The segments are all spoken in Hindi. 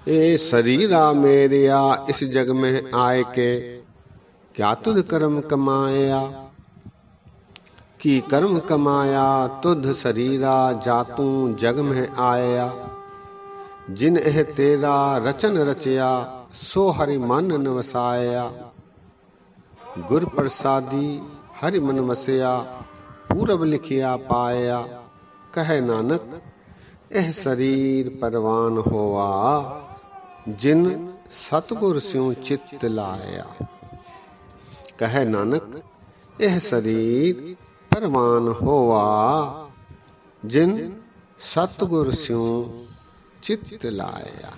ए शरीरा मेरिया इस जग में आए के, क्या तुध कर्म कमाया। कि कर्म कमाया तुध शरीरा, जातू जग में आया। जिन एह तेरा रचन रचया, सो हरि मन न वसाया। गुर प्रसादी हरि मन वसया, पूरब लिखिया पाया। कहे नानक एह शरीर परवान होवा, जिन सतगुर स्यों चित्त लाया। कहे नानक एह शरीर परवान होवा, जिन सतगुर स्यों चित्त लाया।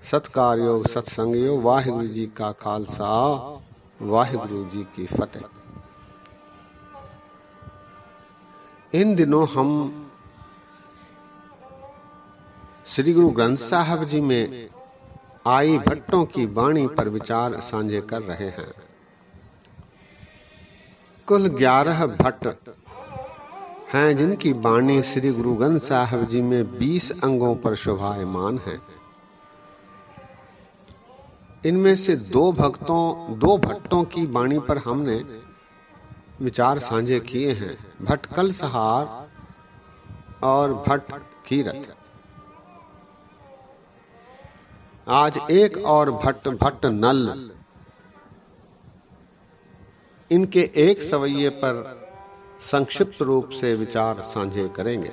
सत्कार योग सत्संग योग। वाहिगुरु जी का खालसा, वाहिगुरु जी की फतेह। इन दिनों हम श्री गुरु ग्रंथ साहब जी में आई भट्टों की वाणी पर विचार साझे कर रहे हैं। कुल 11 भट्ट हैं जिनकी वाणी श्री गुरु ग्रंथ साहब जी में 20 अंगों पर शोभायमान है। इनमें से दो भट्टों की वाणी पर हमने विचार साझे किए हैं, भट्ट कलसहार और भट्ट कीरत। आज एक और भट्ट नल, इनके एक सवैये पर संक्षिप्त रूप से विचार साझे करेंगे।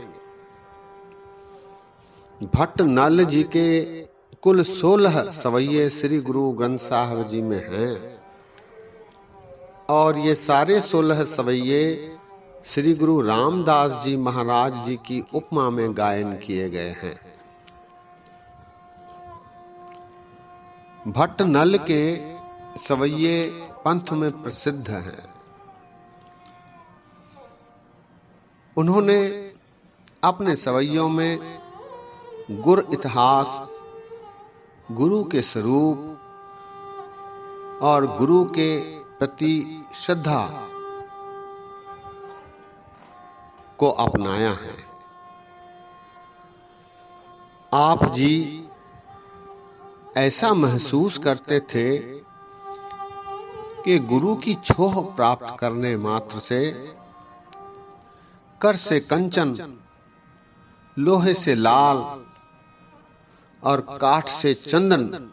भट्ट नल जी के कुल 16 सवैये श्री गुरु ग्रंथ साहब जी में हैं और ये सारे 16 सवैये श्री गुरु रामदास जी महाराज जी की उपमा में गायन किए गए हैं। भट्ट नल के सवैये पंथ में प्रसिद्ध हैं। उन्होंने अपने सवैयों में गुर इतिहास, गुरु के स्वरूप और गुरु के प्रति श्रद्धा को अपनाया है। आप जी ऐसा महसूस करते थे कि गुरु की छोह प्राप्त करने मात्र से कर से कंचन, लोहे से लाल और काठ से चंदन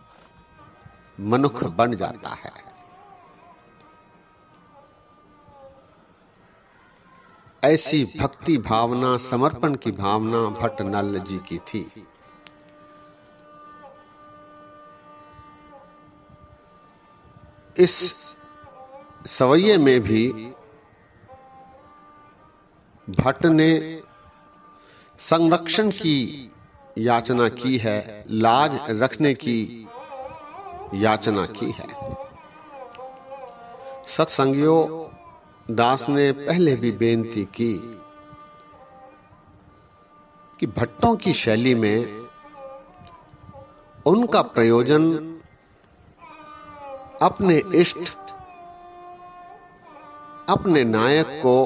मनुष्य बन जाता है। ऐसी भक्ति भावना, समर्पण की भावना भट्ट नल जी की थी। इस सवैये में भी भट्ट ने संरक्षण की याचना की है, लाज रखने की याचना की है। सत्संगियों, दास ने पहले भी बेनती की कि भट्टों की शैली में उनका प्रयोजन अपने इष्ट, अपने नायक को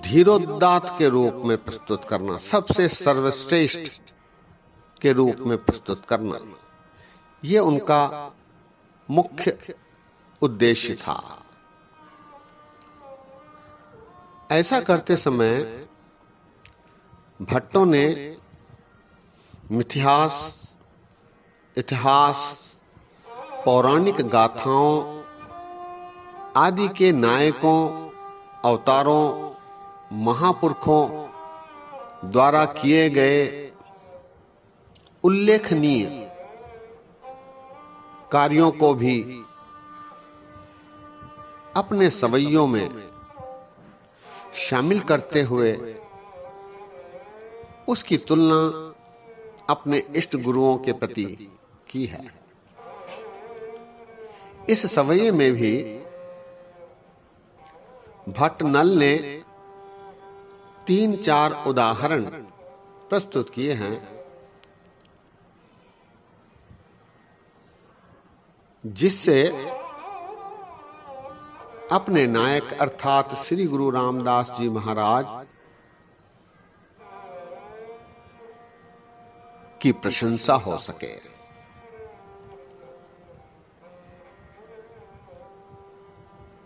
धीरोदात्त के रूप में प्रस्तुत करना, सबसे सर्वश्रेष्ठ के रूप में प्रस्तुत करना, ये उनका मुख्य उद्देश्य था। ऐसा करते समय भट्टों ने मिथिहास, इतिहास, पौराणिक गाथाओं आदि के नायकों, अवतारों, महापुरुषों द्वारा किए गए उल्लेखनीय कार्यों को भी अपने सवैयों में शामिल करते हुए उसकी तुलना अपने इष्ट गुरुओं के प्रति की है। इस सवैये में भी भट्ट नल ने 3-4 उदाहरण प्रस्तुत किए हैं, जिससे अपने नायक अर्थात श्री गुरु रामदास जी महाराज की प्रशंसा हो सके।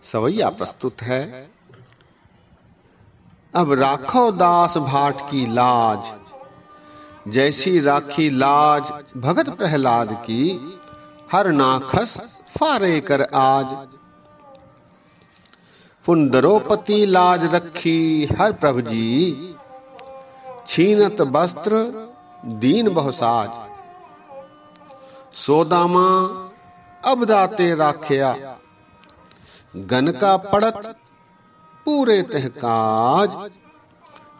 सवैया प्रस्तुत है। अब राखो दास भाट की लाज, जैसी राखी लाज भगत प्रहलाद की, हर नाखस फारे कर आज। पुंडरोपति लाज रखी हर प्रभु जी, छीनत वस्त्र दीन बहुसाज। सोदामा अब दाते राखिया, गन का पड़त पूरे तहकाज।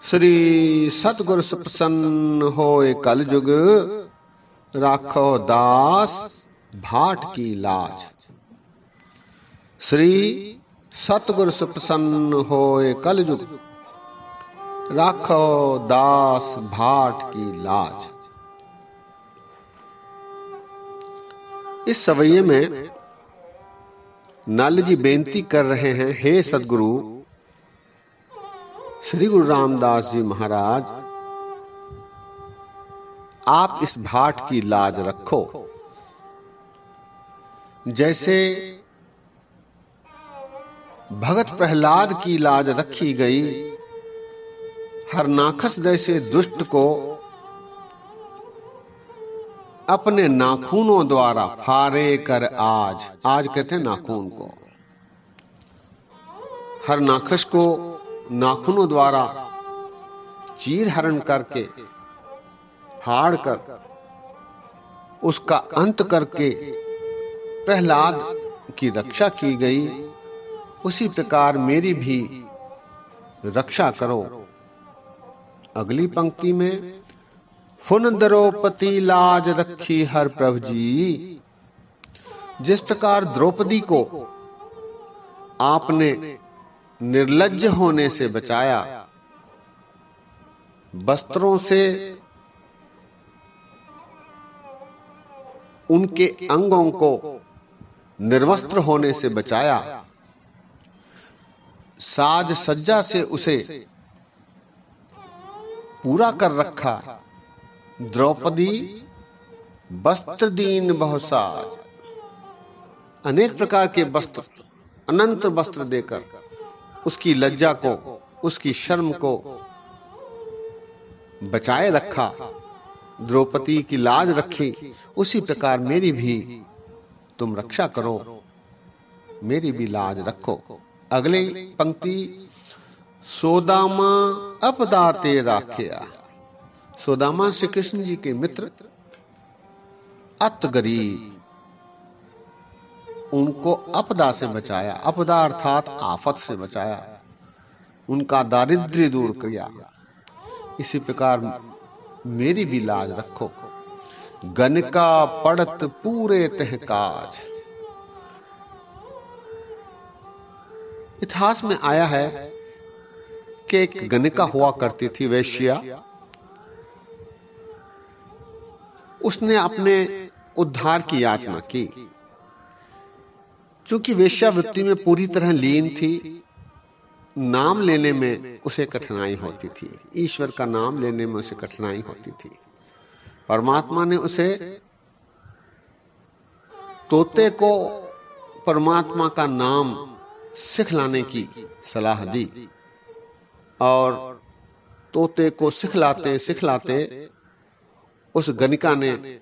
श्री सतगुर सुप्रसन्न होए कल जुग, राखो दास भाट की लाज। श्री सतगुर सुप्रसन्न होए कल जुग, राखो दास भाट की लाज। इस सवैये में नल जी बेनती कर रहे हैं, हे सदगुरु श्री गुरु रामदास जी महाराज, आप इस भाट की लाज रखो। जैसे भगत प्रहलाद की लाज रखी गई, हरनाखस जैसे दुष्ट को अपने नाखूनों द्वारा फारे कर आज। आज कहते हैं नाखून को। हरनाखस को नाखूनों द्वारा चीर हरण करके, फाड़ कर उसका अंत करके प्रहलाद की रक्षा की गई। उसी प्रकार मेरी भी रक्षा करो। अगली पंक्ति में, फुन द्रौपदी लाज रखी हर प्रभु जी। जिस प्रकार द्रौपदी को आपने निर्लज्ज होने से बचाया, वस्त्रों से उनके अंगों को निर्वस्त्र होने से बचाया, साज सज्जा से उसे पूरा कर रखा। द्रौपदी वस्त्र दीन बहुसाज, अनेक प्रकार के वस्त्र, अनंत वस्त्र देकर उसकी लज्जा को, उसकी शर्म को बचाए रखा। द्रौपदी की लाज रखी। उसी प्रकार मेरी भी तुम रक्षा करो, मेरी भी लाज रखो। अगली पंक्ति, सोदामा अपदाते राखिया। सोदामा श्री कृष्ण जी के मित्र, अत गरीब, उनको अपदा से बचाया। अपदा अर्थात आफत से बचाया, उनका दारिद्र्य दूर किया। इसी प्रकार मेरी भी लाज रखो। गन का पड़त पूरे तहकाज। इतिहास में आया है कि एक गणिका हुआ करती थी, वेश्या। उसने अपने उद्धार की याचना की। चूंकि वेश्यावृत्ति में पूरी तरह लीन थी, नाम लेने में उसे कठिनाई होती थी, ईश्वर का नाम लेने में उसे कठिनाई होती थी। परमात्मा ने उसे तोते को परमात्मा का नाम सिखलाने की सलाह दी, और तोते को सिखलाते सिखलाते उस गणिका ने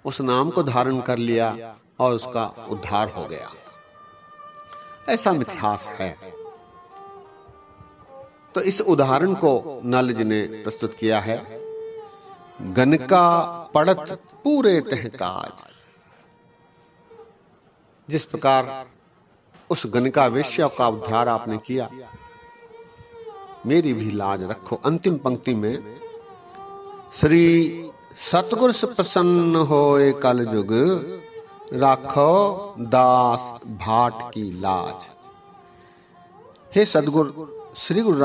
उस नाम को धारण कर लिया और उसका उद्धार हो गया। ऐसा इतिहास है। तो इस उदाहरण को नल जी ने प्रस्तुत किया है। गणिका पड़त पूरे तहकाज। जिस प्रकार उस गणिका वेश्या का उद्धार आपने किया, मेरी भी लाज रखो। अंतिम पंक्ति में, श्री सतगुर प्रसन्न होए कल जुग, राखो दास भाट की लाज। हे सदगुर श्री गुरु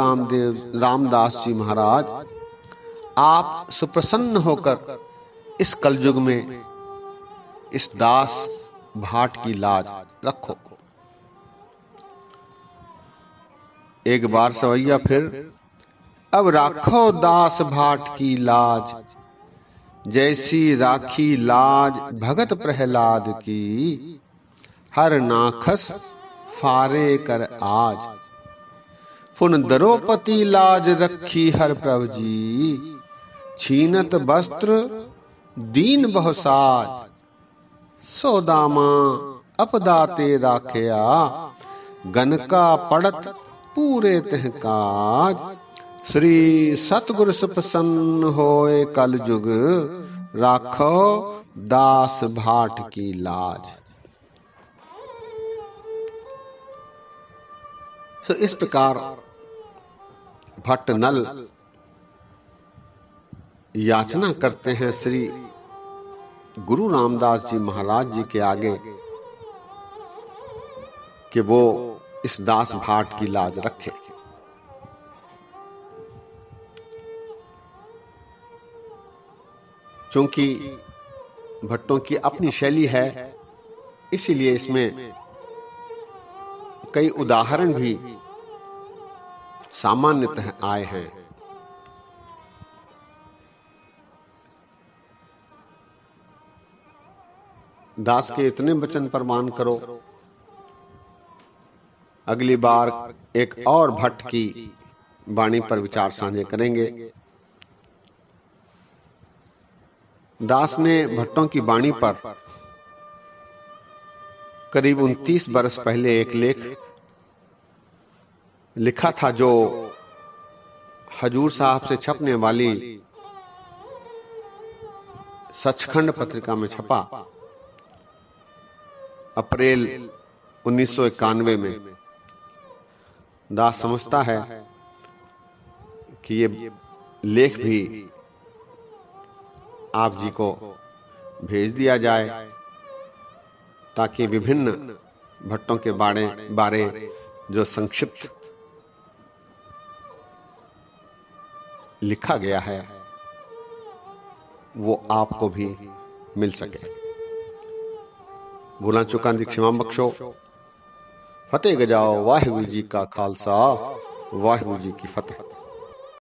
रामदास जी महाराज, आप सुप्रसन्न होकर इस कलयुग में इस दास भाट की लाज रखो। एक बार सवैया फिर, अब राखो दास भाट की लाज, जैसी राखी लाज भगत प्रहलाद की, हर नाखस फारे कर आज। फुन द्रौपदी लाज रखी हर प्रभु जी, छीनत वस्त्र दीन बहुसाज। सोदामा अपदाते राखया, गनका पड़त पूरे तह काज। श्री सतगुर सुप्रसन्न होए कल जुग, राखो दास भाट की लाज। तो इस प्रकार भट्ट नल याचना करते हैं श्री गुरु रामदास जी महाराज जी के आगे कि वो इस दास भाट की लाज रखे। चूंकि भट्टों की अपनी शैली है, इसीलिए इसमें कई उदाहरण भी सामान्यतः आए हैं। दास के इतने वचन पर मान करो। अगली बार एक और भट्ट की वाणी पर विचार साझे करेंगे। दास ने भट्टों की वाणी पर करीब 29 बरस पहले एक लेख लिखा था, जो हजूर साहब से छपने वाली सचखंड पत्रिका में छपा अप्रैल 1991 में। दास समझता है कि ये लेख भी आप जी को भेज दिया जाए, ताकि विभिन्न भट्टों के बारे जो संक्षिप्त लिखा गया है वो आपको भी मिल सके। भूला चुका दी क्षमा बख्शो। फतेह गजाओ। वाहिगुरु जी का खालसा, वाहिगुरु जी की फतेह।